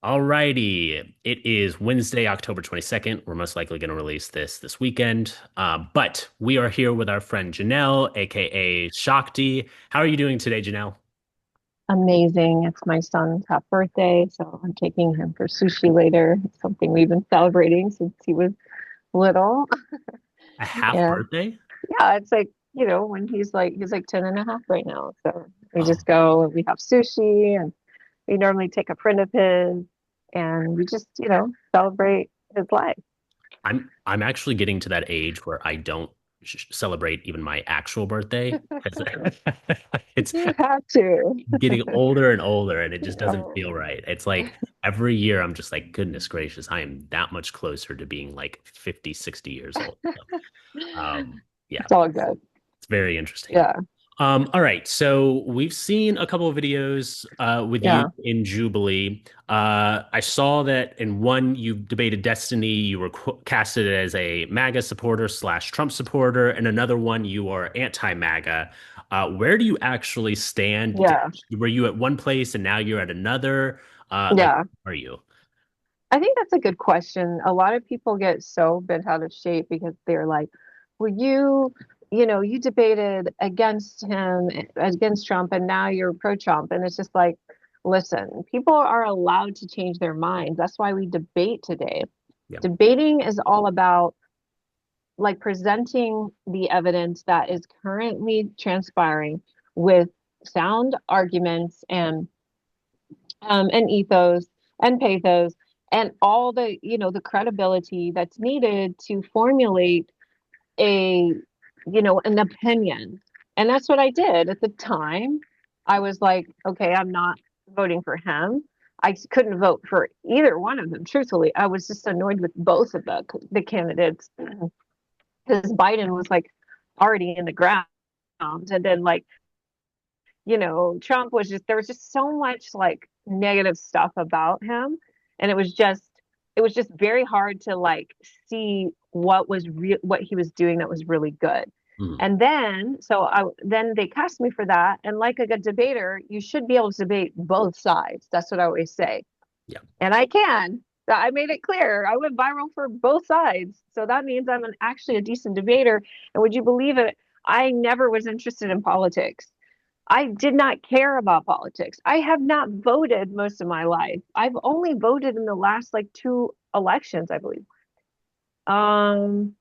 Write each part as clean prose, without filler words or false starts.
Alrighty. It is Wednesday, October 22nd. We're most likely going to release this weekend. But we are here with our friend Janelle, aka Shakti. How are you doing today, Janelle? Amazing. It's my son's half birthday, so I'm taking him for sushi later. It's something we've been celebrating since he was little. A half And birthday? yeah, it's like, when he's like 10 and a half right now. So we Oh, just go and we have sushi and we normally take a friend of his and we just, celebrate his life. I'm actually getting to that age where I don't celebrate even my actual birthday. It's You have to. getting older and older, and it just doesn't Oh, feel right. It's like every year I'm just like, goodness gracious, I am that much closer to being like 50, 60 years old. Yeah, it's all good. it's very interesting. Yeah. All right, so we've seen a couple of videos with you Yeah. in Jubilee. I saw that in one you debated Destiny, you were casted as a MAGA supporter slash Trump supporter, and another one you are anti-MAGA. Where do you actually stand? Yeah. Were you at one place and now you're at another? Like, Yeah. are you? I think that's a good question. A lot of people get so bent out of shape because they're like, well, you debated against him, against Trump, and now you're pro-Trump. And it's just like, listen, people are allowed to change their minds. That's why we debate today. Yeah. Debating is all about like presenting the evidence that is currently transpiring with sound arguments and ethos and pathos and all the the credibility that's needed to formulate a an opinion. And that's what I did at the time. I was like, okay, I'm not voting for him. I couldn't vote for either one of them, truthfully. I was just annoyed with both of the candidates because Biden was like already in the ground, and then like Trump was just, there was just so much like negative stuff about him. And it was just very hard to like see what he was doing that was really good. Mhm. And then they cast me for that. And like a good debater, you should be able to debate both sides. That's what I always say. Yeah. And I can. I made it clear. I went viral for both sides. So that means actually a decent debater. And would you believe it? I never was interested in politics. I did not care about politics. I have not voted most of my life. I've only voted in the last like two elections, I believe. Um,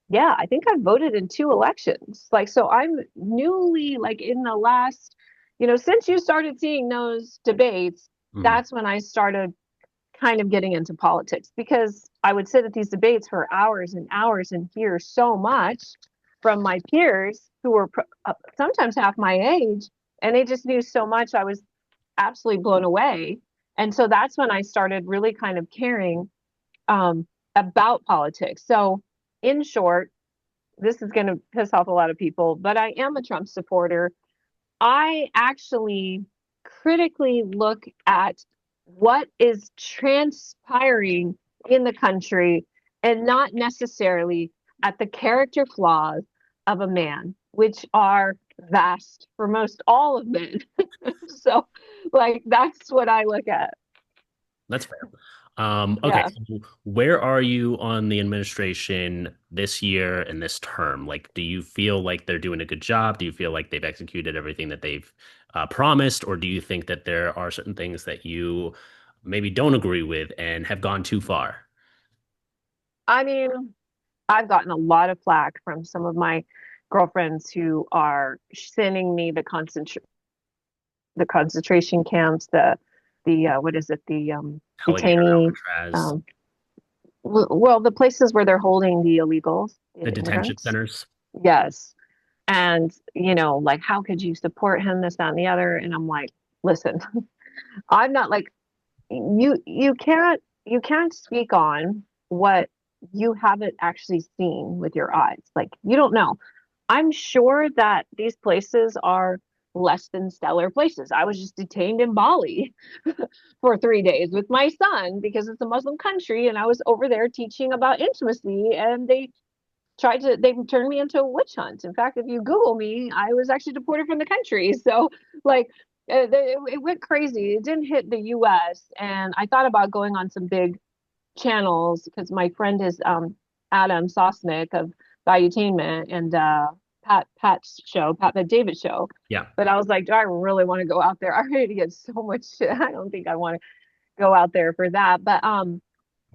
yeah, I think I voted in two elections. Like, so I'm newly like in the last, since you started seeing those debates, Mhm. that's when I started kind of getting into politics because I would sit at these debates for hours and hours and hear so much from my peers who were sometimes half my age, and they just knew so much. I was absolutely blown away. And so that's when I started really kind of caring um, about politics. So, in short, this is going to piss off a lot of people, but I am a Trump supporter. I actually critically look at what is transpiring in the country and not necessarily at the character flaws of a man, which are vast for most all of men. So, like, that's what I look at. That's fair. Okay, Yeah. so where are you on the administration this year and this term? Like, do you feel like they're doing a good job? Do you feel like they've executed everything that they've promised? Or do you think that there are certain things that you maybe don't agree with and have gone too far? I mean, I've gotten a lot of flack from some of my girlfriends who are sending me the concentration camps, the what is it, the Alligator, detainee, Alcatraz, um, well, the places where they're holding the illegals, the the detention immigrants. centers. Yes. And, like, how could you support him, this, that, and the other? And I'm like, listen, I'm not like you can't speak on what you haven't actually seen with your eyes. Like, you don't know. I'm sure that these places are less than stellar places. I was just detained in Bali for 3 days with my son because it's a Muslim country, and I was over there teaching about intimacy, and they turned me into a witch hunt. In fact, if you Google me, I was actually deported from the country. So, like, it went crazy. It didn't hit the US. And I thought about going on some big channels because my friend is Adam Sosnick of Valuetainment and Pat's show, Pat David show. Yeah. But I was like, do I really want to go out there? I already get so much shit. I don't think I want to go out there for that. But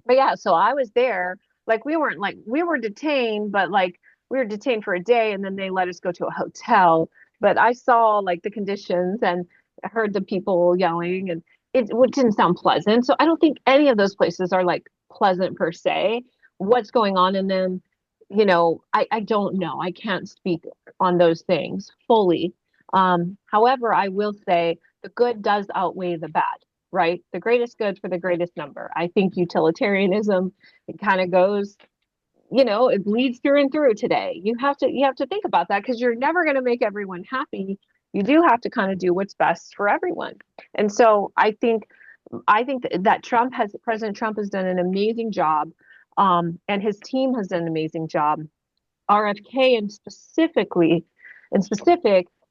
yeah, so I was there. Like we weren't like we were detained, but like we were detained for a day and then they let us go to a hotel. But I saw like the conditions and heard the people yelling and it didn't sound pleasant. So I don't think any of those places are like pleasant per se. What's going on in them, I don't know. I can't speak on those things fully. However, I will say the good does outweigh the bad, right? The greatest good for the greatest number. I think utilitarianism, it kind of goes, it bleeds through and through today. You have to think about that because you're never going to make everyone happy. You do have to kind of do what's best for everyone. And so I think that President Trump has done an amazing job, and his team has done an amazing job. RFK in specific,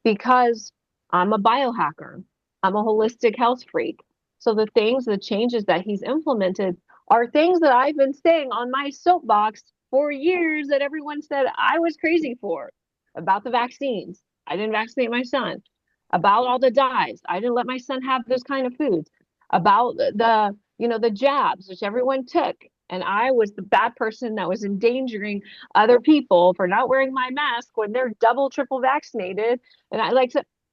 because I'm a biohacker. I'm a holistic health freak. So the changes that he's implemented are things that I've been saying on my soapbox for years that everyone said I was crazy for about the vaccines. I didn't vaccinate my son. About all the dyes. I didn't let my son have those kind of foods. About the jabs, which everyone took. And I was the bad person that was endangering other people for not wearing my mask when they're double, triple vaccinated. And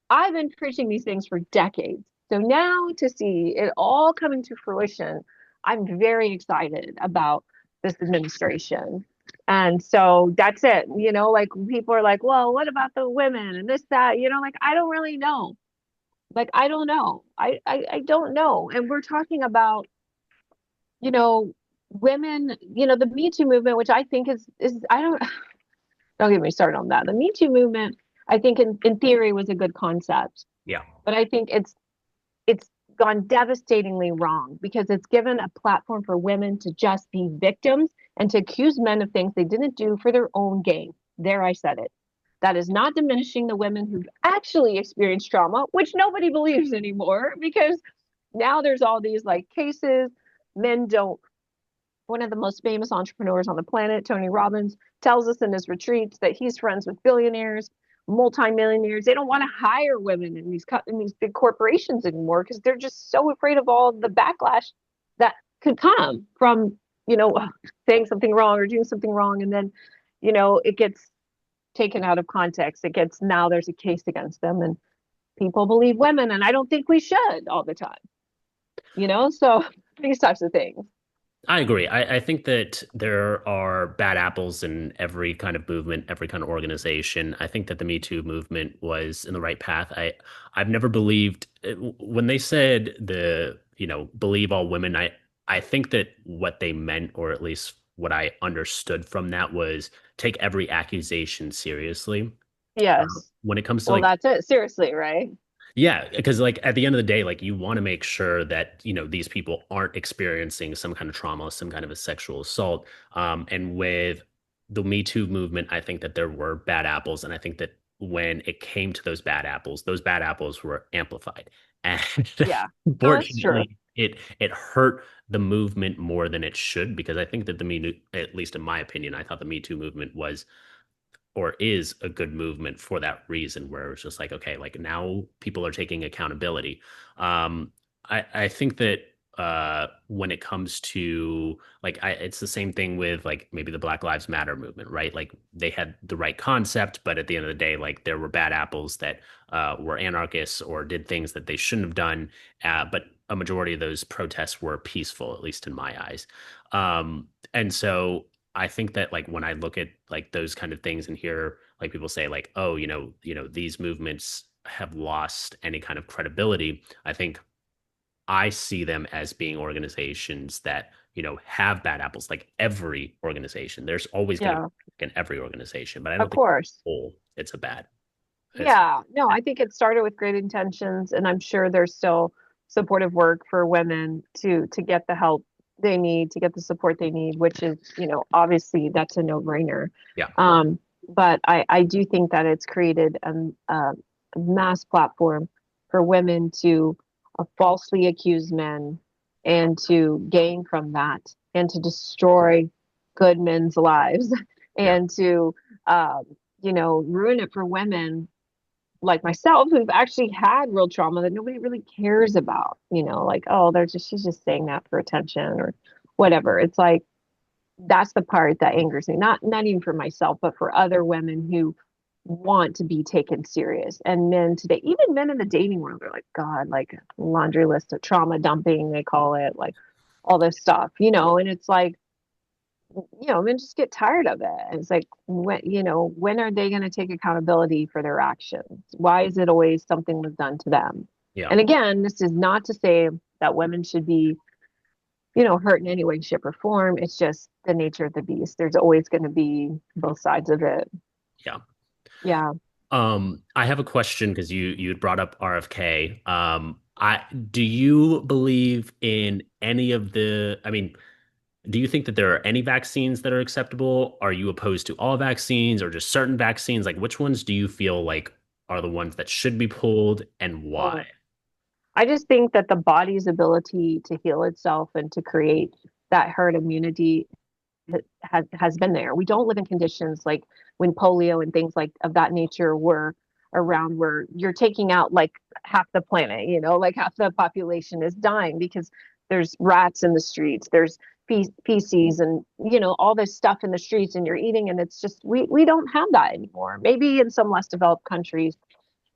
I've been preaching these things for decades. So now to see it all coming to fruition, I'm very excited about this administration. And so that's it. Like people are like, well, what about the women and this, that, like, I don't really know. Like, I don't know. I don't know. And we're talking about, you know, women, the Me Too movement, which I think I don't get me started on that. The Me Too movement, I think in theory was a good concept, Yeah. but I think it's gone devastatingly wrong because it's given a platform for women to just be victims and to accuse men of things they didn't do for their own gain. There, I said it. That is not diminishing the women who've actually experienced trauma, which nobody believes anymore because now there's all these like cases. Men don't One of the most famous entrepreneurs on the planet, Tony Robbins, tells us in his retreats that he's friends with billionaires, multimillionaires. They don't want to hire women in these big corporations anymore because they're just so afraid of all the backlash that could come from, saying something wrong or doing something wrong. And then, it gets taken out of context. Now there's a case against them and people believe women. And I don't think we should all the time, so these types of things. I agree. I think that there are bad apples in every kind of movement, every kind of organization. I think that the Me Too movement was in the right path. I've never believed when they said believe all women. I think that what they meant, or at least what I understood from that, was take every accusation seriously. Yes. When it comes to Well, like that's it. Seriously, right? yeah, because like at the end of the day, like you want to make sure that, these people aren't experiencing some kind of trauma, some kind of a sexual assault. And with the Me Too movement, I think that there were bad apples. And I think that when it came to those bad apples were amplified. And Yeah. No, that's true. unfortunately, it hurt the movement more than it should, because I think that at least in my opinion, I thought the Me Too movement was or is a good movement for that reason, where it's just like, okay, like now people are taking accountability. I think that when it comes to like, it's the same thing with like maybe the Black Lives Matter movement, right? Like they had the right concept, but at the end of the day, like there were bad apples that were anarchists or did things that they shouldn't have done. But a majority of those protests were peaceful, at least in my eyes. And so I think that like when I look at like those kind of things and hear like people say like, oh, these movements have lost any kind of credibility, I think I see them as being organizations that, have bad apples, like every organization. There's always going to Yeah, be in every organization, but I of don't think course. oh, it's Yeah. No, I think it started with great intentions, and I'm sure there's still supportive work for women to get the help they need, to get the support they need, which is, obviously that's a no-brainer. yeah. But I do think that it's created a mass platform for women to falsely accuse men and to gain from that and to destroy good men's lives Yeah. and to, um, ruin it for women like myself who've actually had real trauma that nobody really cares about, like, oh, she's just saying that for attention or whatever. It's like, that's the part that angers me. Not even for myself, but for other women who want to be taken serious. And men today, even men in the dating world are like, God, like laundry list of trauma dumping, they call it, like all this stuff, and it's like, men just get tired of it. And it's like, when are they going to take accountability for their actions? Why is it always something was done to them? Yeah. And again, this is not to say that women should be, hurt in any way, shape, or form. It's just the nature of the beast. There's always going to be both sides of it. Yeah. Yeah. I have a question because you had brought up RFK. I do you believe in any of the, I mean, do you think that there are any vaccines that are acceptable? Are you opposed to all vaccines or just certain vaccines? Like which ones do you feel like are the ones that should be pulled and why? Mm. I just think that the body's ability to heal itself and to create that herd immunity has been there. We don't live in conditions like when polio and things like of that nature were around, where you're taking out like half the planet, like half the population is dying because there's rats in the streets, there's feces and all this stuff in the streets and you're eating, and it's just we don't have that anymore. Maybe in some less developed countries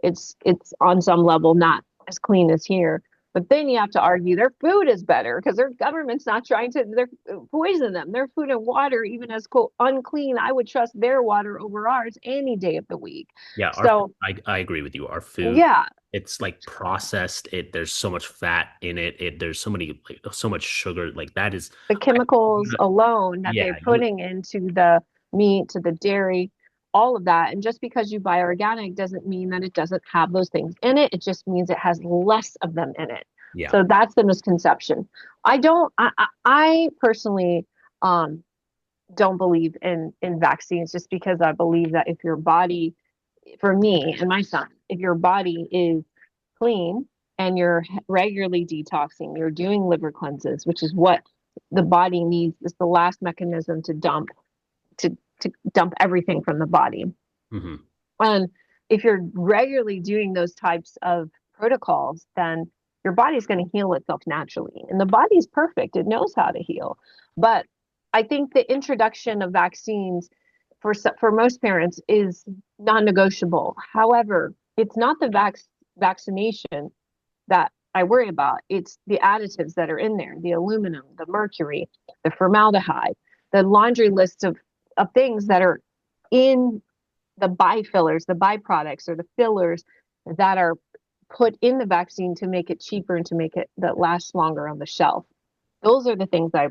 it's on some level not as clean as here. But then you have to argue their food is better because their government's not trying to poison them. Their food and water, even as quote unclean, I would trust their water over ours any day of the week. Yeah, So I agree with you. Our food, yeah, it's like processed. There's so much fat in it. There's so much sugar. Like that is, the chemicals alone that they're yeah, putting into the meat, to the dairy, all of that. And just because you buy organic doesn't mean that it doesn't have those things in it. It just means it has less of them in it. yeah, So that's the misconception. I personally don't believe in vaccines, just because I believe that if your body, for me and my son, if your body is clean and you're regularly detoxing, you're doing liver cleanses, which is what the body needs. It's the last mechanism to dump everything from the body. hmm, And if you're regularly doing those types of protocols, then your body's going to heal itself naturally. And the body's perfect. It knows how to heal. But I think the introduction of vaccines for most parents is non-negotiable. However, it's not the vaccination that I worry about. It's the additives that are in there, the aluminum, the mercury, the formaldehyde, the laundry list of things that are in the bifillers, the byproducts or the fillers that are put in the vaccine to make it cheaper and to make it that lasts longer on the shelf. Those are the things I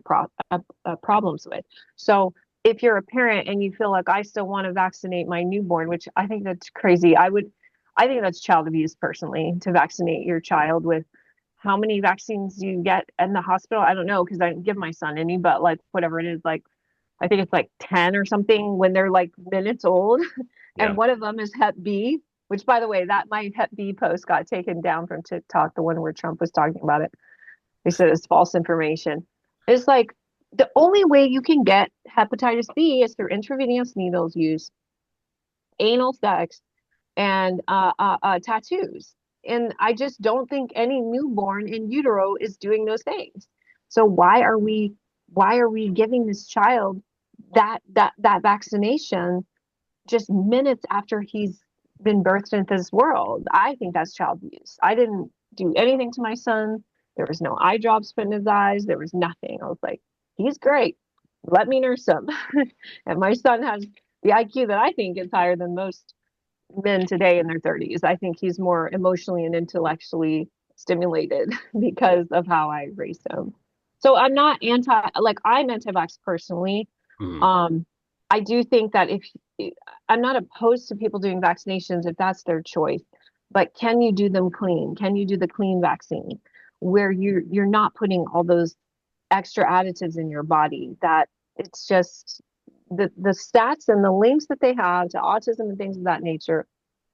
have problems with. So if you're a parent and you feel like I still want to vaccinate my newborn, which I think that's crazy, I think that's child abuse personally, to vaccinate your child with how many vaccines you get in the hospital. I don't know because I didn't give my son any, but like whatever it is, like I think it's like 10 or something when they're like minutes old. yeah, And one of them is Hep B, which by the way, that my Hep B post got taken down from TikTok, the one where Trump was talking about it. They said it's false information. It's like the only way you can get hepatitis B is through intravenous needles use, anal sex, and tattoos. And I just don't think any newborn in utero is doing those things. So why are we giving this child that vaccination just minutes after he's been birthed into this world? I think that's child abuse. I didn't do anything to my son. There was no eye drops put in his eyes. There was nothing. I was like, he's great. Let me nurse him. And my son has the IQ that I think is higher than most men today in their 30s. I think he's more emotionally and intellectually stimulated because of how I raised him. So I'm anti-vax personally. hmm, Um, I do think that if I'm not opposed to people doing vaccinations if that's their choice, but can you do them clean? Can you do the clean vaccine where you're not putting all those extra additives in your body that it's just the stats and the links that they have to autism and things of that nature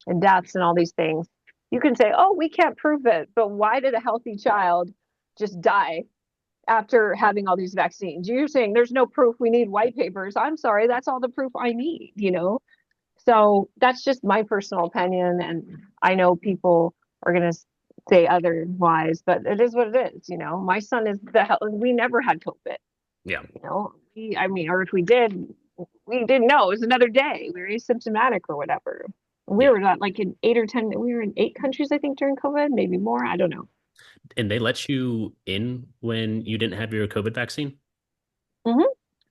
and deaths and all these things. You can say, oh, we can't prove it, but why did a healthy child just die after having all these vaccines? You're saying there's no proof, we need white papers. I'm sorry, that's all the proof I need, you know? So that's just my personal opinion. And I know people are going to say otherwise, but it is what it is. You know, my son is the hell, we never had COVID, Yeah. you know, I mean, or if we did, we didn't know it was another day. We were asymptomatic or whatever. We Yeah. were not like in 8 or 10, we were in 8 countries, I think, during COVID, maybe more. I don't know. And they let you in when you didn't have your COVID vaccine? Hmm.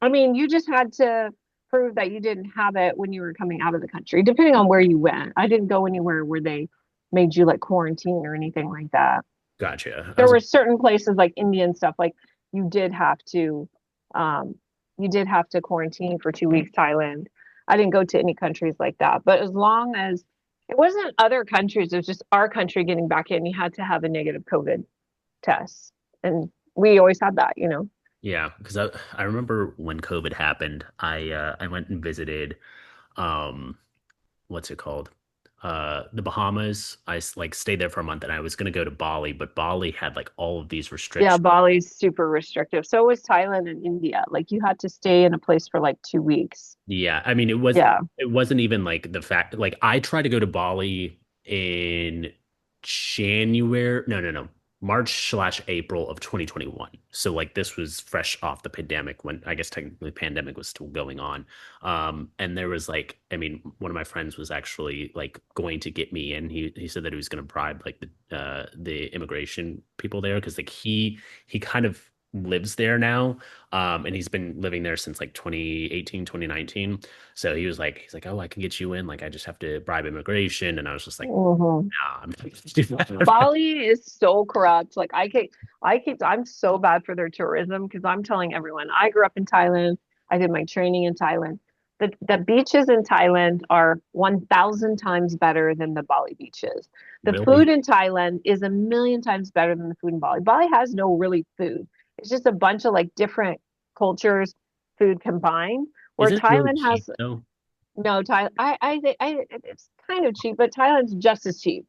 I mean, you just had to prove that you didn't have it when you were coming out of the country, depending on where you went. I didn't go anywhere where they made you like quarantine or anything like that. Gotcha. I There was were certain places like India and stuff like you did have to um you did have to quarantine for 2 weeks, Thailand. I didn't go to any countries like that. But as long as it wasn't other countries, it was just our country getting back in, you had to have a negative COVID test. And we always had that, you know. Yeah, because I remember when COVID happened, I went and visited um what's it called? The Bahamas. Like stayed there for a month and I was gonna go to Bali, but Bali had like all of these Yeah, restrictions. Bali's super restrictive. So was Thailand and India. Like you had to stay in a place for like 2 weeks. Yeah, I mean Yeah. it wasn't even like the fact like I tried to go to Bali in January, no, March slash April of 2021. So like this was fresh off the pandemic when I guess technically pandemic was still going on. And there was like I mean one of my friends was actually like going to get me in. He said that he was going to bribe like the immigration people there because like he kind of lives there now. And he's been living there since like 2018, 2019. So he's like, oh, I can get you in. Like, I just have to bribe immigration. And I was just like, Hmm. nah, I'm not gonna do that. Bali is so corrupt. Like I'm so bad for their tourism because I'm telling everyone, I grew up in Thailand. I did my training in Thailand. The beaches in Thailand are 1,000 times better than the Bali beaches. The food Really? in Thailand is a million times better than the food in Bali. Bali has no really food. It's just a bunch of like different cultures, food combined. Where Isn't it really Thailand cheap has though? no Thai. I think it's kind of cheap, but Thailand's just as cheap.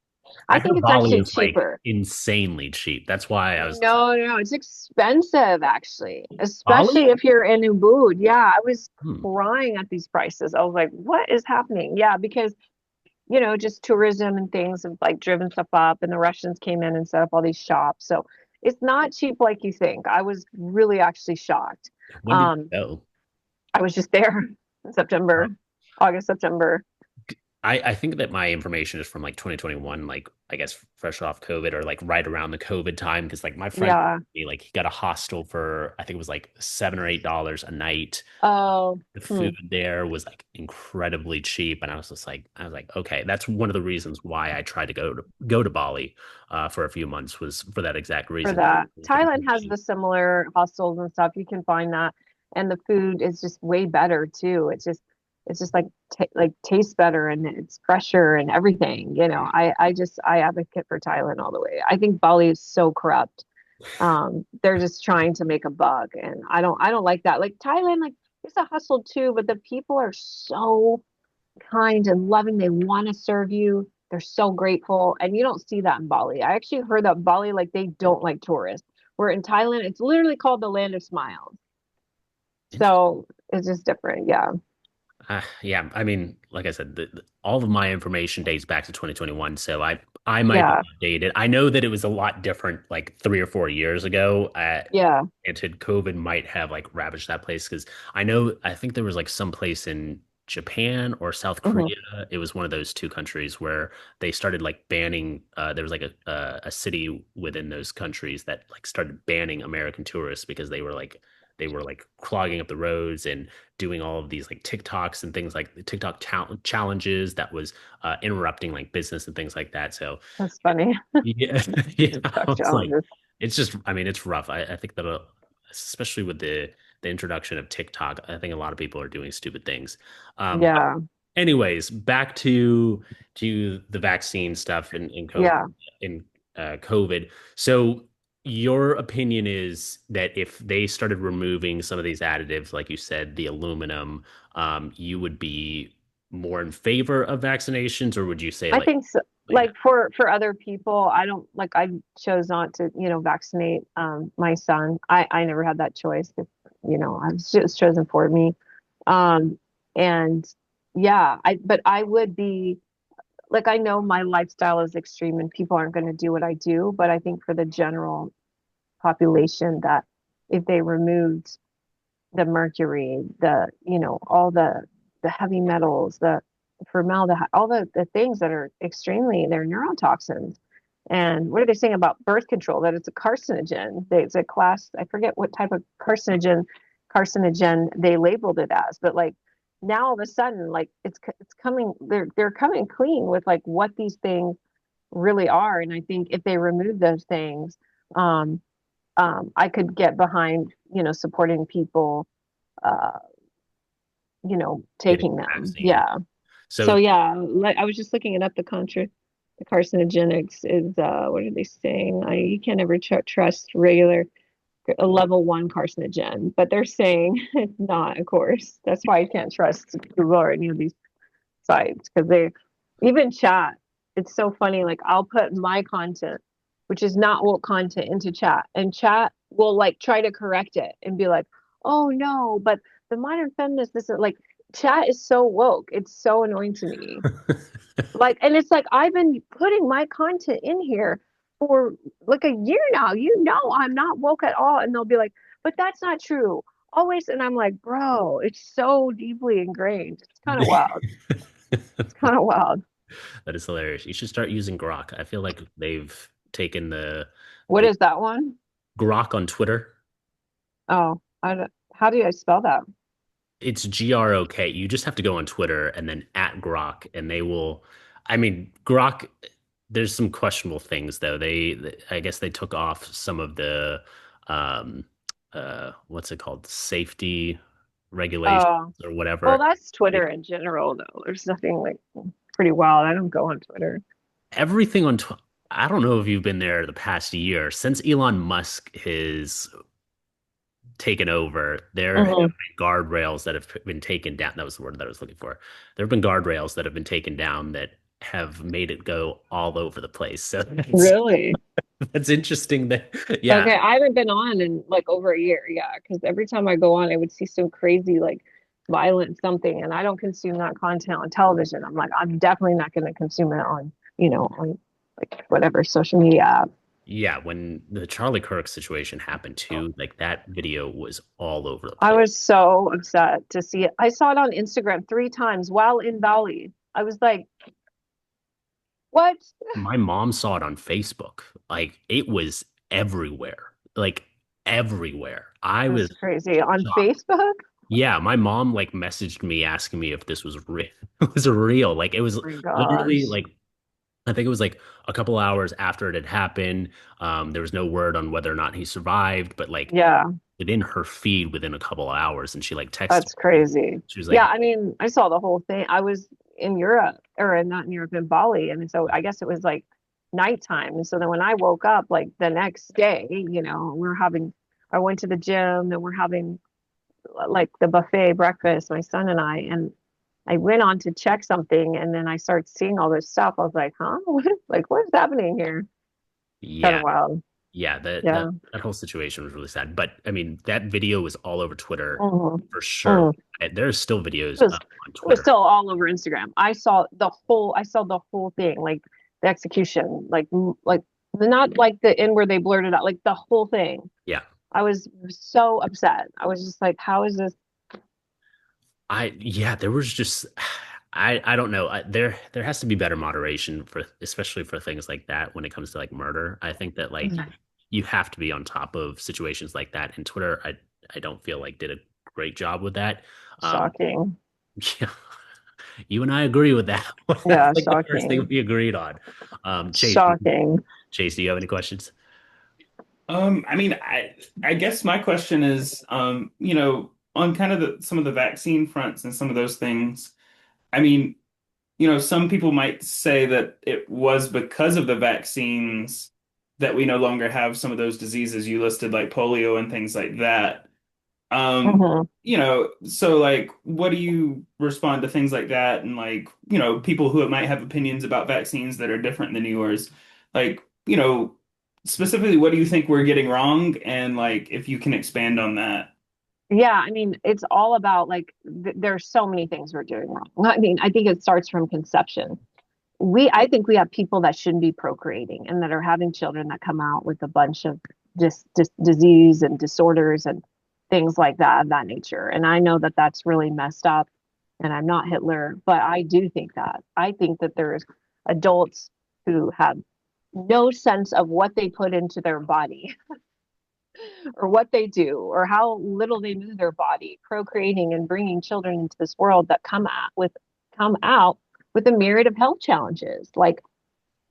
I I think heard it's Bali actually is like cheaper. insanely cheap. That's why I was just like, No, no, it's expensive actually, especially Bali? if you're in Ubud. Yeah, I was Hmm. crying at these prices. I was like, what is happening? Yeah, because just tourism and things have like driven stuff up, and the Russians came in and set up all these shops. So it's not cheap like you think. I was really actually shocked. When did Um, you go? I was just there in September, August, September. I think that my information is from like 2021, like I guess fresh off COVID or like right around the COVID time. Because like my friend, Yeah. like he got a hostel for I think it was like $7 or $8 a night. Oh, The food hmm, there was like incredibly cheap, and I was like, okay, that's one of the reasons why I tried to go to Bali for a few months was for that exact for reason. that. It was Thailand has cheap. the similar hostels and stuff. You can find that, and the food is just way better too. It's just like like tastes better and it's fresher and everything. I advocate for Thailand all the way. I think Bali is so corrupt. They're just trying to make a buck, and I don't like that. Like Thailand, like it's a hustle too, but the people are so kind and loving. They want to serve you. They're so grateful. And you don't see that in Bali. I actually heard that Bali, like, they don't like tourists. Where in Thailand, it's literally called the land of smiles. So it's just different. Yeah. Yeah, I mean, like I said, all of my information dates back to 2021, so I might be Yeah. outdated. I know that it was a lot different like 3 or 4 years ago. Yeah. Granted, COVID might have like ravaged that place because I think there was like some place in Japan or South Hmm. Korea. It was one of those two countries where they started like banning. There was like a city within those countries that like started banning American tourists because they were like clogging up the roads and doing all of these like TikToks and things like the TikTok challenges that was interrupting like business and things like that. So That's funny. yeah, yeah, I TikTok was like, challenges. it's just, I mean, it's rough. I think that especially with the introduction of TikTok, I think a lot of people are doing stupid things. But Yeah. anyways, back to the vaccine stuff Yeah. in COVID. So your opinion is that if they started removing some of these additives, like you said, the aluminum, you would be more in favor of vaccinations, or would you say I like, think so. Yeah. like for other people, I don't like I chose not to, vaccinate my son. I never had that choice. I was just chosen for me. Um and yeah, I but I would be like I know my lifestyle is extreme and people aren't going to do what I do, but I think for the general population that if they removed the mercury, all the heavy metals, the formaldehyde, all the things that are extremely, they're neurotoxins. And what are they saying about birth control? That it's a carcinogen. It's a class, I forget what type of carcinogen they labeled it as, but like now all of a sudden, like it's coming, they're coming clean with like what these things really are. And I think if they remove those things, um, I could get behind, supporting people, uh, Getting taking the them. vaccine. Yeah. So So yeah, like I was just looking it up. The carcinogenics is what are they saying? You can't ever trust regular a level one carcinogen, but they're saying it's not. Of course, that's why I can't trust Google or any of these sites because they even chat. It's so funny. Like I'll put my content, which is not woke content, into chat, and chat will like try to correct it and be like, "Oh no, but the modern feminist this is like." Chat is so woke. It's so annoying to me. Like, and it's like I've been putting my content in here for like a year now. I'm not woke at all, and they'll be like, "But that's not true." Always, and I'm like, "Bro, it's so deeply ingrained. It's kind of wild. It's kind of wild." that is hilarious. You should start using Grok. I feel like they've taken What the is that one? Grok on Twitter. Oh, how do I spell that? It's Grok. You just have to go on Twitter and then at Grok, and they will. I mean, Grok. There's some questionable things though. I guess they took off some of the, um, what's it called, safety regulations Oh, or well, whatever. that's Twitter in general, though. There's nothing like pretty wild. I don't go on Twitter. Everything on. I don't know if you've been there the past year since Elon Musk has taken over. There have Mhm. been guardrails that have been taken down. That was the word that I was looking for. There have been guardrails that have been taken down that have made it go all over the place. So Really? that's interesting that, yeah, Okay, I haven't been on in like over a year. Yeah, because every time I go on, I would see some crazy like violent something, and I don't consume that content on television. I'm like, I'm definitely not going to consume it on like whatever social media app. yeah, when the Charlie Kirk situation happened too, like that video was all over the I place. was so upset to see it. I saw it on Instagram 3 times while in Bali. I was like, what? My mom saw it on Facebook. Like it was everywhere. Like everywhere. I was That's crazy. On shocked. Facebook? Yeah, my mom like messaged me asking me if this was real. It was real. Like it was Oh my literally gosh. like I think it was like a couple hours after it had happened. There was no word on whether or not he survived, but like Yeah, within her feed within a couple of hours, and she like texted that's me. crazy. She was Yeah, like, I mean, I saw the whole thing. I was in Europe, or not in Europe, in Bali. And so I guess it was like nighttime. And so then when I woke up, like the next day, I went to the gym and we're having like the buffet breakfast, my son and and I went on to check something. And then I started seeing all this stuff. I was like, huh? What is happening here? Kind yeah, of wild. yeah, Yeah. that whole situation was really sad. But I mean, that video was all over Twitter Mhm. for sure. Mm. There's still videos It was up on it was Twitter. still all over Instagram. I saw the whole thing, like the execution, like not like the end where they blurted out, like the whole thing. Yeah. I was so upset. I was just like, how is this? Yeah, there was just I don't know. There has to be better moderation for especially for things like that when it comes to like murder. I think that like you have to be on top of situations like that. And Twitter, I don't feel like did a great job with that. Um, Shocking. yeah, you and I agree with that. That's Yeah, like the first thing shocking. we agreed on. Shocking. Chase, do you have any questions? I mean, I guess my question is, on kind of some of the vaccine fronts and some of those things. I mean, some people might say that it was because of the vaccines that we no longer have some of those diseases you listed, like polio and things like that. Mhm. So like, what do you respond to things like that? And like, people who might have opinions about vaccines that are different than yours. Like, specifically, what do you think we're getting wrong? And like, if you can expand on that. Yeah, I mean, it's all about like there's so many things we're doing wrong. I mean, I think it starts from conception. I think we have people that shouldn't be procreating and that are having children that come out with a bunch of just disease and disorders and things like that of that nature. And I know that that's really messed up. And I'm not Hitler, but I do think that. I think that there's adults who have no sense of what they put into their body or what they do or how little they move their body, procreating and bringing children into this world that come out with a myriad of health challenges. Like,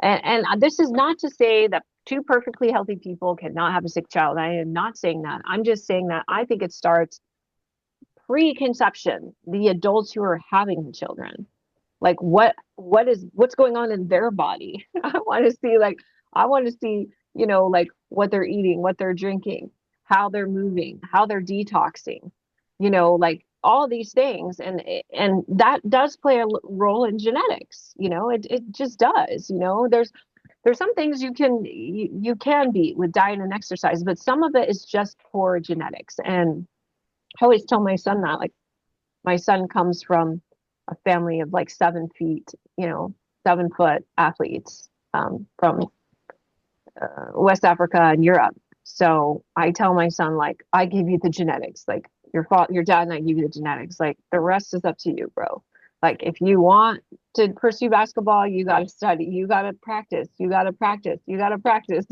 and this is not to say that two perfectly healthy people cannot have a sick child. I am not saying that. I'm just saying that I think it starts pre-conception, the adults who are having the children. Like what's going on in their body? I want to see, like what they're eating, what they're drinking, how they're moving, how they're detoxing, like all these things. And that does play a role in genetics, it just does, there's some things you can beat with diet and exercise, but some of it is just poor genetics. And I always tell my son that, like, my son comes from a family of like 7 feet, 7 foot athletes, from West Africa and Europe. So I tell my son, like, I give you the genetics, like your dad and I give you the genetics. Like the rest is up to you, bro. Like if you want to pursue basketball, you got to study, you got to practice, you got to practice, you got to practice.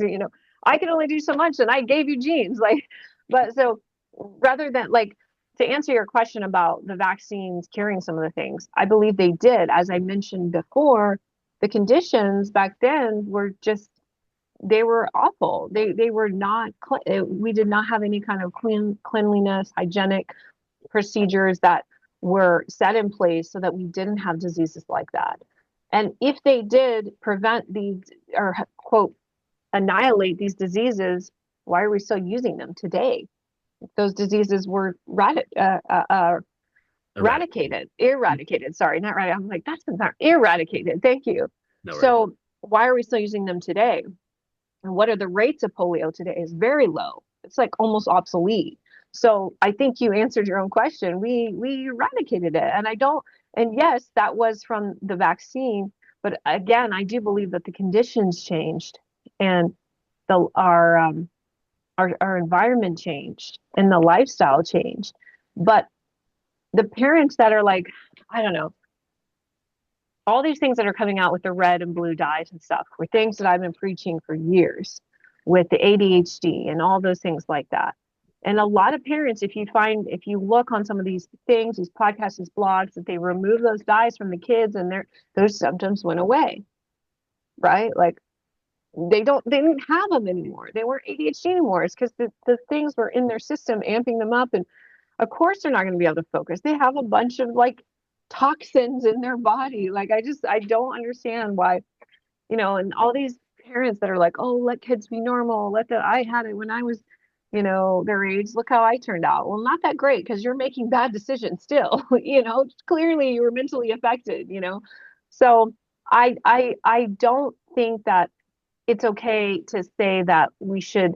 I can only do so much, and I gave you genes. Like, but so rather than like to answer your question about the vaccines curing some of the things, I believe they did. As I mentioned before, the conditions back then were just they were awful. They were not. We did not have any kind of cleanliness, hygienic procedures that were set in place so that we didn't have diseases like that. And if they did prevent these or quote annihilate these diseases, why are we still using them today? Those diseases were Eradicated. eradicated. Sorry, not right. I'm like, that's not eradicated. Thank you. No worries. So why are we still using them today? And what are the rates of polio today? Is very low. It's like almost obsolete. So I think you answered your own question. We eradicated it, and I don't. And yes, that was from the vaccine. But again, I do believe that the conditions changed, and the our environment changed, and the lifestyle changed. But the parents that are like, I don't know, all these things that are coming out with the red and blue dyes and stuff were things that I've been preaching for years with the ADHD and all those things like that. And a lot of parents, if you look on some of these things, these podcasts, these blogs, that they remove those dyes from the kids and those symptoms went away, right? Like they didn't have them anymore. They weren't ADHD anymore. It's because the things were in their system, amping them up. And of course they're not going to be able to focus. They have a bunch of like toxins in their body. Like I don't understand why, and all these parents that are like, oh, let kids be normal. I had it when I was, their age. Look how I turned out. Well, not that great because you're making bad decisions still. Clearly you were mentally affected, So I don't think that it's okay to say that we should,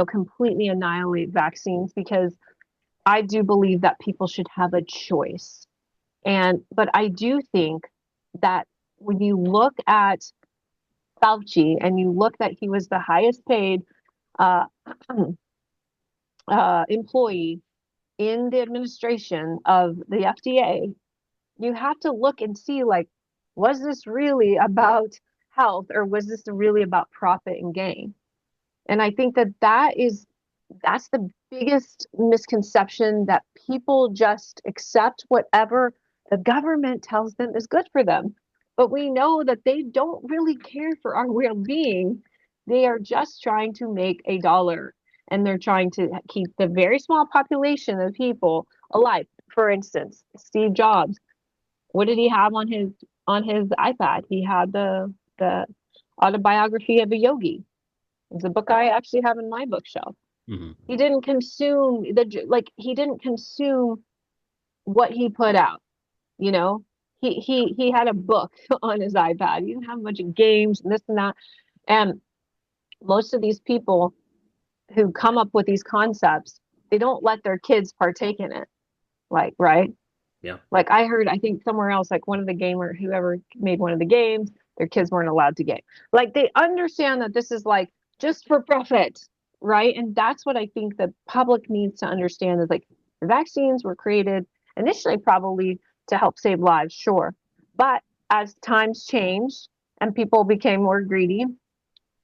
completely annihilate vaccines because I do believe that people should have a choice. But I do think that when you look at Fauci and you look that he was the highest paid uh, employee in the administration of the FDA, you have to look and see, like, was this really about health or was this really about profit and gain? And I think that that's the biggest misconception, that people just accept whatever the government tells them is good for them. But we know that they don't really care for our well-being. They are just trying to make a dollar, and they're trying to keep the very small population of people alive. For instance, Steve Jobs, what did he have on his iPad? He had the autobiography of a yogi. It's a book I actually have in my bookshelf. Hmm. He didn't consume like he didn't consume what he put out, you know. He had a book on his iPad. He didn't have a bunch of games and this and that. And most of these people who come up with these concepts, they don't let their kids partake in it. Like, right? Yeah. Like I heard, I think somewhere else, like one of the gamer, whoever made one of the games, their kids weren't allowed to game. Like they understand that this is like just for profit, right? And that's what I think the public needs to understand is like the vaccines were created initially probably to help save lives, sure. But as times changed and people became more greedy,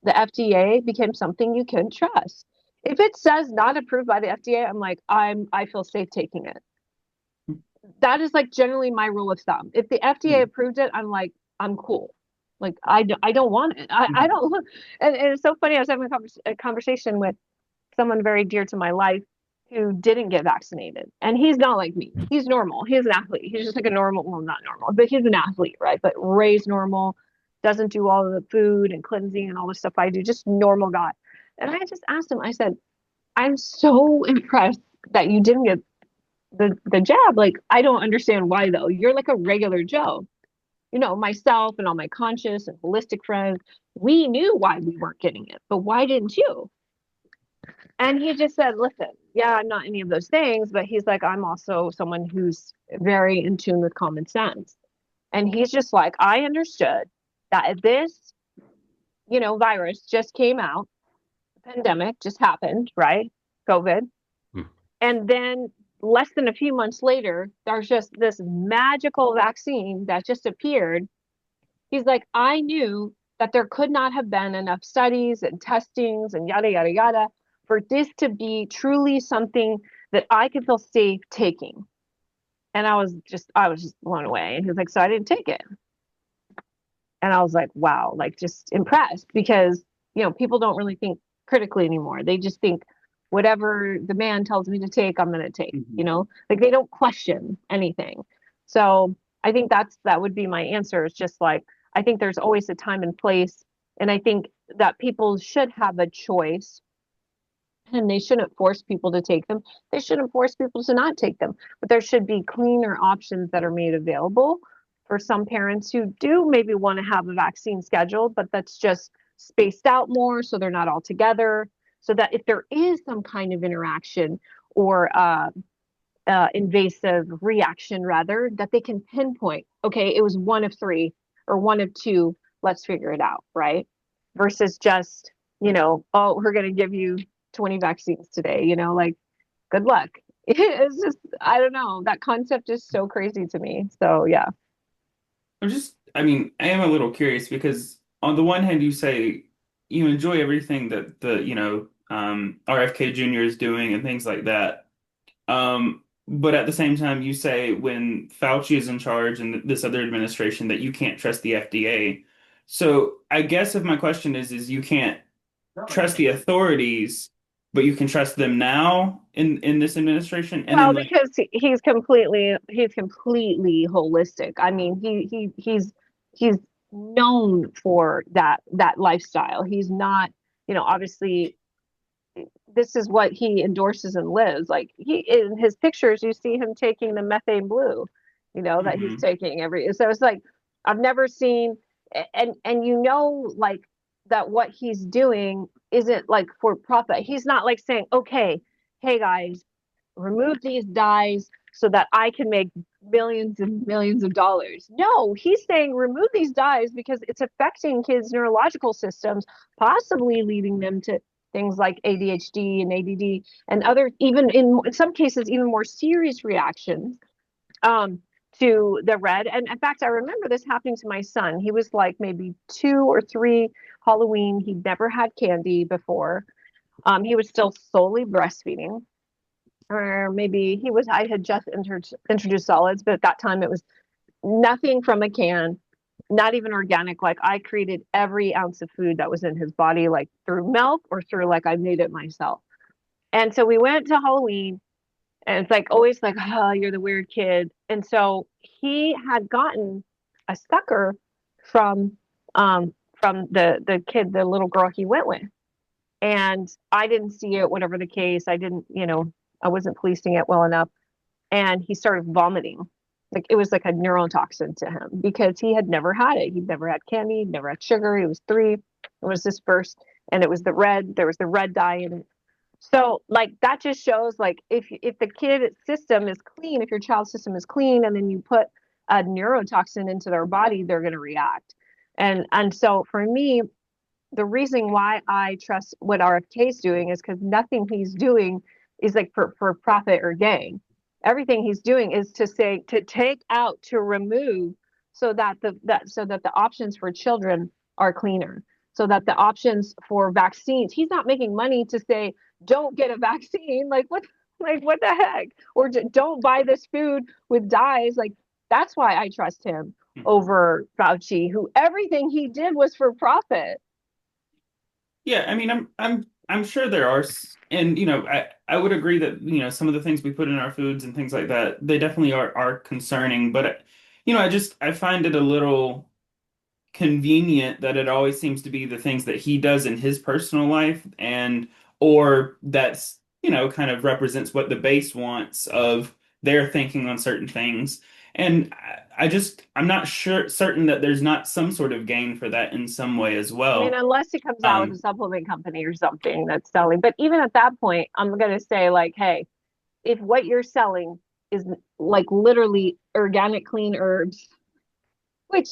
the FDA became something you couldn't trust. If it says not approved by the FDA, I'm like, I feel safe taking it. That is like generally my rule of thumb. If the FDA Mhm. approved it, I'm like, I'm cool. Like I don't want it. I Mhm. don't. And it's so funny. I was having a conversation with someone very dear to my life who didn't get vaccinated, and he's not like me. He's normal. He's an athlete. He's just like a normal, well, not normal, but he's an athlete, right? But raised normal, doesn't do all of the food and cleansing and all the stuff I do. Just normal guy. And I just asked him. I said, I'm so impressed that you didn't get the jab. Like I don't understand why though. You're like a regular Joe. You know, myself and all my conscious and holistic friends, we knew why we weren't getting it, but why didn't you? And he just said, listen, yeah, I'm not any of those things, but he's like, I'm also someone who's very in tune with common sense. And he's just like, I understood that this, virus just came out, pandemic just happened, right? COVID. Mm. And then less than a few months later, there's just this magical vaccine that just appeared. He's like, I knew that there could not have been enough studies and testings and yada, yada, yada for this to be truly something that I could feel safe taking. And I was just blown away. And he was like, so I didn't take it. And I was like, wow, like just impressed because, people don't really think critically anymore. They just think whatever the man tells me to take, I'm going to take, Mhm. like they don't question anything. So I think that would be my answer. It's just like, I think there's always a time and place. And I think that people should have a choice and they shouldn't force people to take them. They shouldn't force people to not take them. But there should be cleaner options that are made available for some parents who do maybe want to have a vaccine scheduled, but that's just spaced out more so they're not all together. So that if there is some kind of interaction or invasive reaction, rather, that they can pinpoint, okay, it was one of three or one of two, let's figure it out, right? Versus just, oh, we're going to give you 20 vaccines today, like good luck. It's just, I don't know. That concept is so crazy to me. So, yeah. I mean, I am a little curious because on the one hand, you say you enjoy everything that RFK Jr. is doing and things like that. But at the same time, you say when Fauci is in charge and this other administration that you can't trust the FDA. So I guess if my question is you can't trust the authorities, but you can trust them now in this administration, and Well, then like, because he's completely holistic. I mean, he's known for that lifestyle. He's not, obviously this is what he endorses and lives. Like he in his pictures, you see him taking the methane blue, that he's mhm, taking every. So it's like I've never seen, and like that what he's doing isn't like for profit. He's not like saying, okay, hey guys, remove these dyes so that I can make millions and millions of dollars. No, he's saying remove these dyes because it's affecting kids' neurological systems, possibly leading them to things like ADHD and ADD and other, even in some cases, even more serious reactions um, to the red. And in fact, I remember this happening to my son. He was like maybe 2 or 3 Halloween. He'd never had candy before. He was still solely breastfeeding or maybe I had just introduced solids, but at that time it was nothing from a can, not even organic. Like I created every ounce of food that was in his body, like through milk or through like I made it myself. And so we went to Halloween, and it's like always like, oh, you're the weird kid. And so he had gotten a sucker from um from the little girl he went with. And I didn't see it, whatever the case. I didn't, I wasn't policing it well enough. And he started vomiting. Like it was like a neurotoxin to him because he had never had it. He'd never had candy, he'd never had sugar. He was 3. It was his first, and it was there was the red dye in it. So like that just shows like if the kid system is clean, if your child's system is clean, and then you put a neurotoxin into their body, they're going to react. And so for me, the reason why I trust what RFK is doing is because nothing he's doing is like for profit or gain. Everything he's doing is to say to take out to remove so that the options for children are cleaner, so that the options for vaccines, he's not making money to say don't get a vaccine, like what the heck, or don't buy this food with dyes. Like that's why I trust him over Fauci, who everything he did was for profit. Yeah, I mean, I'm sure there are, and I would agree that some of the things we put in our foods and things like that, they definitely are concerning. But I find it a little convenient that it always seems to be the things that he does in his personal life, and or that's kind of represents what the base wants of their thinking on certain things. And I'm not certain that there's not some sort of gain for that in some way as I mean, well. unless it comes out with a Um, supplement company or something that's selling. But even at that point, I'm going to say, like, hey, if what you're selling is like literally organic clean herbs, which,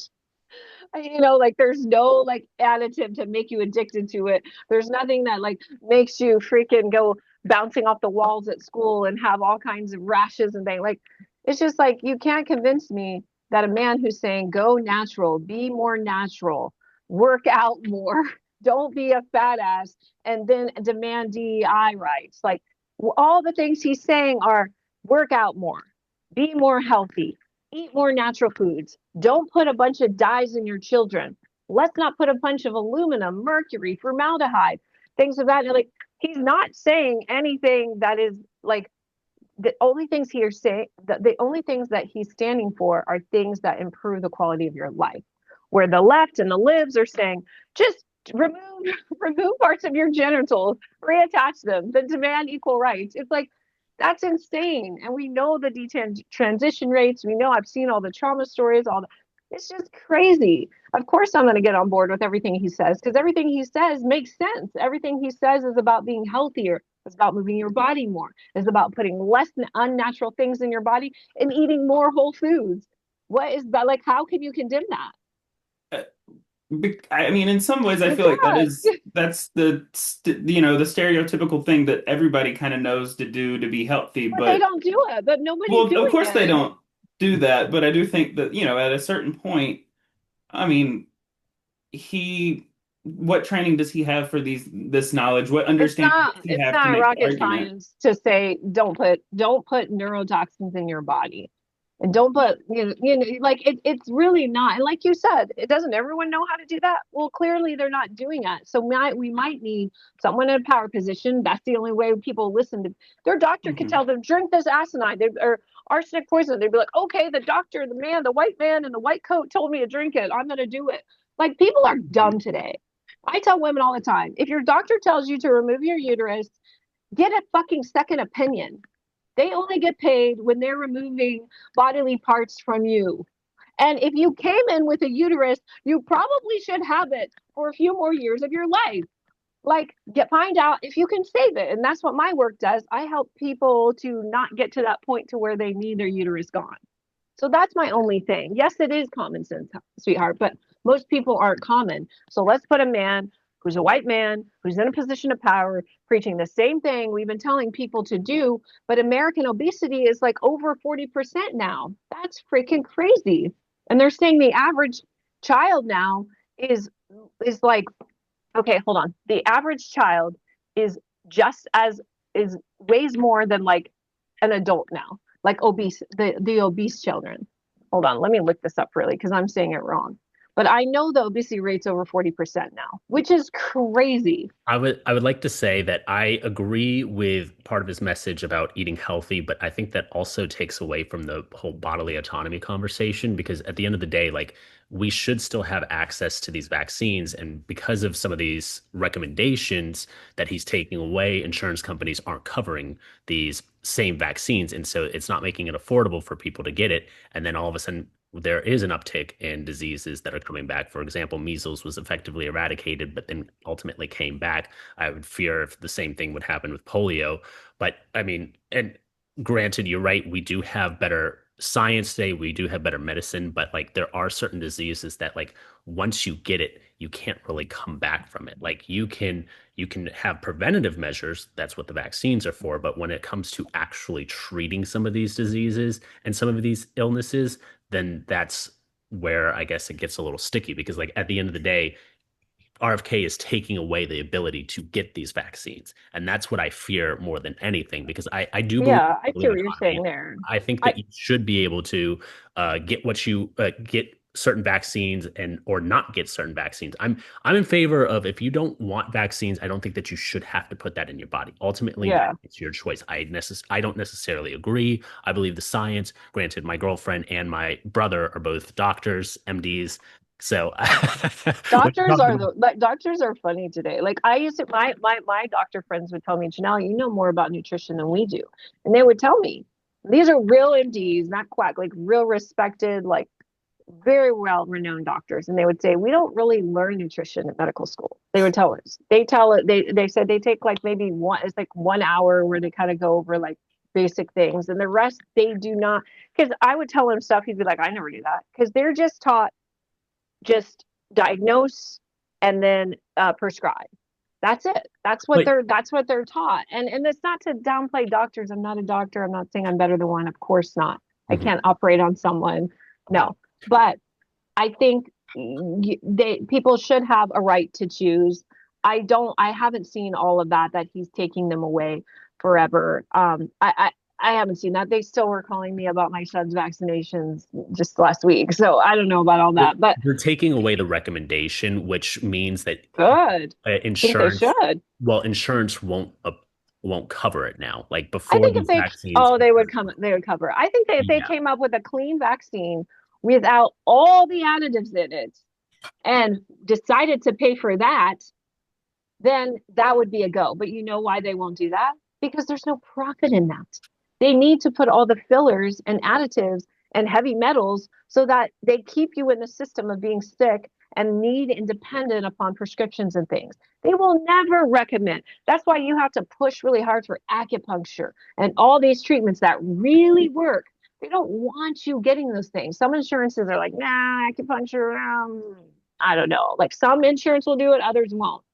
like there's no like additive to make you addicted to it. There's nothing that like makes you freaking go bouncing off the walls at school and have all kinds of rashes and things. Like, it's just like, you can't convince me that a man who's saying, go natural, be more natural, work out more, don't be a fat ass, and then demand DEI rights. Like, all the things he's saying are work out more, be more healthy, eat more natural foods, don't put a bunch of dyes in your children. Let's not put a bunch of aluminum, mercury, formaldehyde, things of that. Like, he's not saying anything that is like, the only things he is saying, the only things that he's standing for are things that improve the quality of your life. Where the left and the libs are saying, just remove remove parts of your genitals, reattach them, then demand equal rights. It's like, that's insane. And we know the detransition rates. We know, I've seen all the trauma stories, it's just crazy. Of course, I'm going to get on board with everything he says because everything he says makes sense. Everything he says is about being healthier. It's about moving your body more. It's about putting less unnatural things in your body and eating more whole foods. What is that? Like, how can you condemn that? I mean, in some ways, I You feel like can't. that's the stereotypical thing that everybody kind of knows to do to be healthy. But they But don't do it. But nobody's well, of doing course they it. don't do that. But I do think that at a certain point, I mean, he what training does he have for this knowledge? What It's understanding not does he it's have to not make the rocket argument? science to say don't put neurotoxins in your body. And don't put, like it's really not. And like you said, it doesn't everyone know how to do that? Well, clearly they're not doing it. So we might need someone in a power position. That's the only way people listen to their doctor could Hmm. tell them, drink this asinine or arsenic poison. They'd be like, okay, the doctor, the white man in the white coat told me to drink it. I'm gonna do it. Like, people are dumb today. I tell women all the time, if your doctor tells you to remove your uterus, get a fucking second opinion. They only get paid when they're removing bodily parts from you. And if you came in with a uterus, you probably should have it for a few more years of your life. Like, find out if you can save it. And that's what my work does. I help people to not get to that point to where they need their uterus gone. So that's my only thing. Yes, it is common sense, sweetheart, but most people aren't common. So let's put a man who's a white man, who's in a position of power, preaching the same thing we've been telling people to do. But American obesity is like over 40% now. That's freaking crazy. And they're saying the average child now is like, okay, hold on. The average child is just as is weighs more than like an adult now, like obese, the obese children. Hold on, let me look this up really because I'm saying it wrong. But I know the obesity rate's over 40% now, which is crazy. I would like to say that I agree with part of his message about eating healthy, but I think that also takes away from the whole bodily autonomy conversation because at the end of the day, like we should still have access to these vaccines. And because of some of these recommendations that he's taking away, insurance companies aren't covering these same vaccines. And so it's not making it affordable for people to get it. And then all of a sudden there is an uptick in diseases that are coming back. For example, measles was effectively eradicated, but then ultimately came back. I would fear if the same thing would happen with polio. But I mean, and granted, you're right, we do have better science today, we do have better medicine, but like there are certain diseases that like once you get it, you can't really come back from it. Like you can have preventative measures, that's what the vaccines are for, but when it comes to actually treating some of these diseases and some of these illnesses, then that's where I guess it gets a little sticky because like at the end of the day, RFK is taking away the ability to get these vaccines. And that's what I fear more than anything because I do Yeah, I see believe what you're autonomy. saying there. I think I that you should be able to get what you get certain vaccines and or not get certain vaccines. I'm in favor of if you don't want vaccines, I don't think that you should have to put that in your body. Ultimately, yeah. it's your choice. I don't necessarily agree. I believe the science. Granted, my girlfriend and my brother are both doctors, MDs. So when you're talking about Doctors are funny today. Like I used to my doctor friends would tell me, Janelle, you know more about nutrition than we do. And they would tell me, these are real MDs, not quack, like real respected, like very well renowned doctors. And they would say, we don't really learn nutrition at medical school. They would tell us. They said they take like maybe one, it's like 1 hour where they kind of go over like basic things. And the rest they do not, because I would tell him stuff, he'd be like, I never do that. Because they're just taught just diagnose and then prescribe. That's it. but That's what they're taught. And it's not to downplay doctors. I'm not a doctor. I'm not saying I'm better than one. Of course not. I mhm. can't operate on someone. No. But I think people should have a right to choose. I haven't seen all of that he's taking them away forever. I haven't seen that. They still were calling me about my son's vaccinations just last week. So I don't know about all They're, that, but they're taking away the recommendation, which means that good. I think they insurance, should. well, insurance won't cover it now. Like I before think if these they, vaccines, oh, they would cover. I think if they yeah. came up with a clean vaccine without all the additives in it and decided to pay for that, then that would be a go. But you know why they won't do that? Because there's no profit in that. They need to put all the fillers and additives and heavy metals so that they keep you in the system of being sick and need independent upon prescriptions and things. They will never recommend. That's why you have to push really hard for acupuncture and all these treatments that really work. They don't want you getting those things. Some insurances are like, nah, acupuncture, I don't know. Like some insurance will do it, others won't.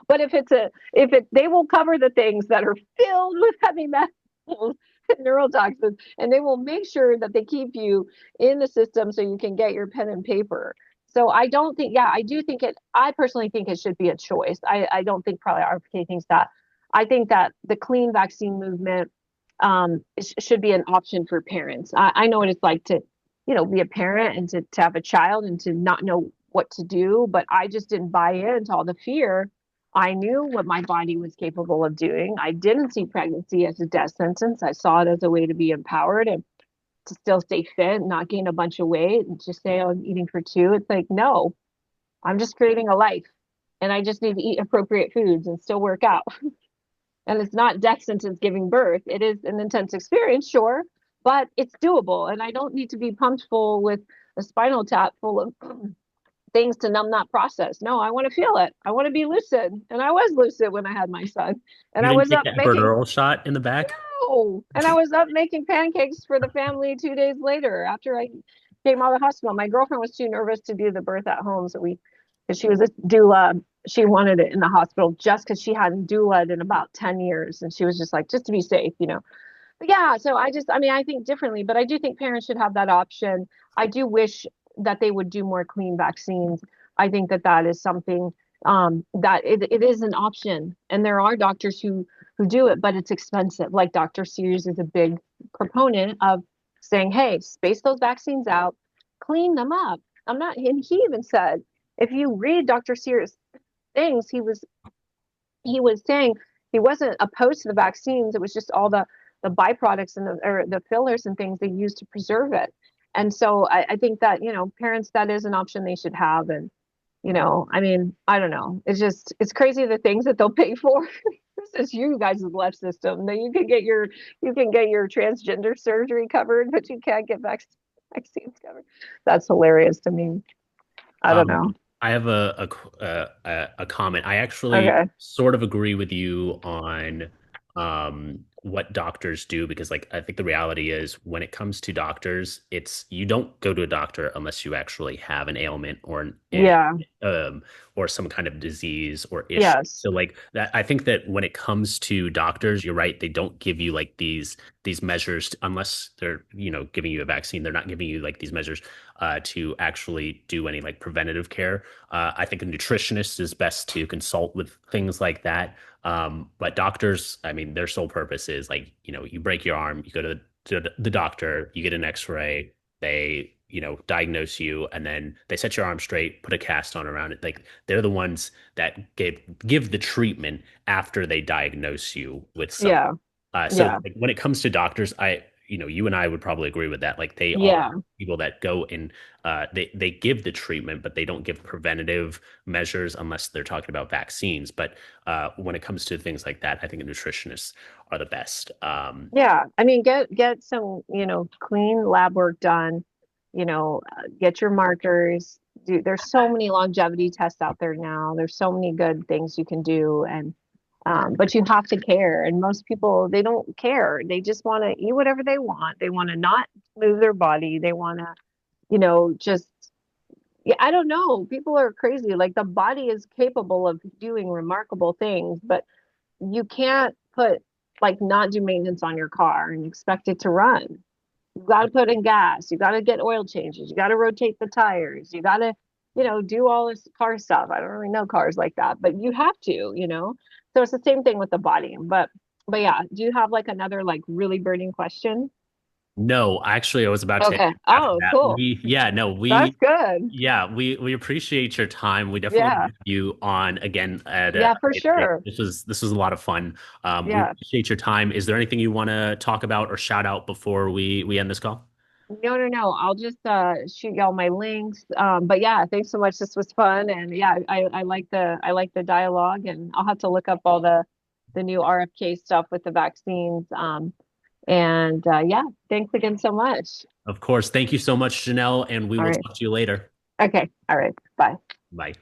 But they will cover the things that are filled with heavy metals and neurotoxins, and they will make sure that they keep you in the system so you can get your pen and paper. So I don't think, yeah, I do think I personally think it should be a choice. I don't think probably RFK thinks that. I think that the clean vaccine movement should be an option for parents. I know what it's like to, be a parent and to have a child and to not know what to do, but I just didn't buy into all the fear. I knew what my body was capable of doing. I didn't see pregnancy as a death sentence. I saw it as a way to be empowered and to still stay fit, not gain a bunch of weight, and just say, oh, I'm eating for two. It's like, no, I'm just creating a life and I just need to eat appropriate foods and still work out. And it's not death sentence giving birth. It is an intense experience, sure, but it's doable. And I don't need to be pumped full with a spinal tap full of things to numb that process. No, I want to feel it. I want to be lucid. And I was lucid when I had my son. And You I didn't was take up the making epidural shot in the back? no. And I was up making pancakes for the family 2 days later after I came out of the hospital. My girlfriend was too nervous to do the birth at home. So because she was a doula, she wanted it in the hospital just because she hadn't doulaed in about 10 years. And she was just like, just to be safe. But yeah, so I think differently, but I do think parents should have that option. I do wish that they would do more clean vaccines. I think that is something that it is an option. And there are doctors who do it, but it's expensive. Like Dr. Sears is a big proponent of saying, hey, space those vaccines out, clean them up. I'm not, and he even said, if you read Dr. Sears' things, he was saying he wasn't opposed to the vaccines. It was just all the byproducts and the fillers and things they use to preserve it. And so I think that, parents, that is an option they should have. And, I mean, I don't know. It's crazy the things that they'll pay for. This is you guys' left system. That you can get your transgender surgery covered, but you can't get vaccines covered. That's hilarious to me. I don't Um, know. I have a comment. I actually Okay. sort of agree with you on what doctors do because, like, I think the reality is when it comes to doctors, it's you don't go to a doctor unless you actually have an ailment Yeah. um or some kind of disease or issue. Yes. So, like that, I think that when it comes to doctors, you're right. They don't give you like these measures unless they're giving you a vaccine. They're not giving you like these measures to actually do any like preventative care. I think a nutritionist is best to consult with things like that. But doctors, I mean, their sole purpose is like, you break your arm, you go to the doctor, you get an x-ray, they, diagnose you, and then they set your arm straight, put a cast on around it. Like they're the ones that give the treatment after they diagnose you with something. Yeah. So Yeah. like, when it comes to doctors, you and I would probably agree with that. Like they are Yeah. people that go and they give the treatment, but they don't give preventative measures unless they're talking about vaccines. But when it comes to things like that, I think nutritionists are the best. Yeah. I mean, get some, clean lab work done, get your markers. There's so many longevity tests out there now. There's so many good things you can do. And but you have to care. And most people, they don't care. They just want to eat whatever they want. They want to not move their body. They want to, just, yeah, I don't know. People are crazy. Like the body is capable of doing remarkable things, but you can't not do maintenance on your car and expect it to run. You got to put in gas. You got to get oil changes. You got to rotate the tires. You got to, do all this car stuff. I don't really know cars like that, but you have to. So it's the same thing with the body. But yeah, do you have like another like really burning question? No, actually, I was about to Okay. after Oh, that. cool. Yeah, no, That's good. we appreciate your time. We definitely want to Yeah. have you on again at Yeah, a for later date. sure. This was a lot of fun. We Yeah. appreciate your time. Is there anything you want to talk about or shout out before we end this call? No, no, no. I'll just shoot y'all my links. But yeah, thanks so much. This was fun, and yeah, I like the dialogue, and I'll have to look up all the new RFK stuff with the vaccines. And yeah, thanks again so much. Of course. Thank you so much, Janelle, and we All will right. talk to you later. Okay. All right. Bye. Bye.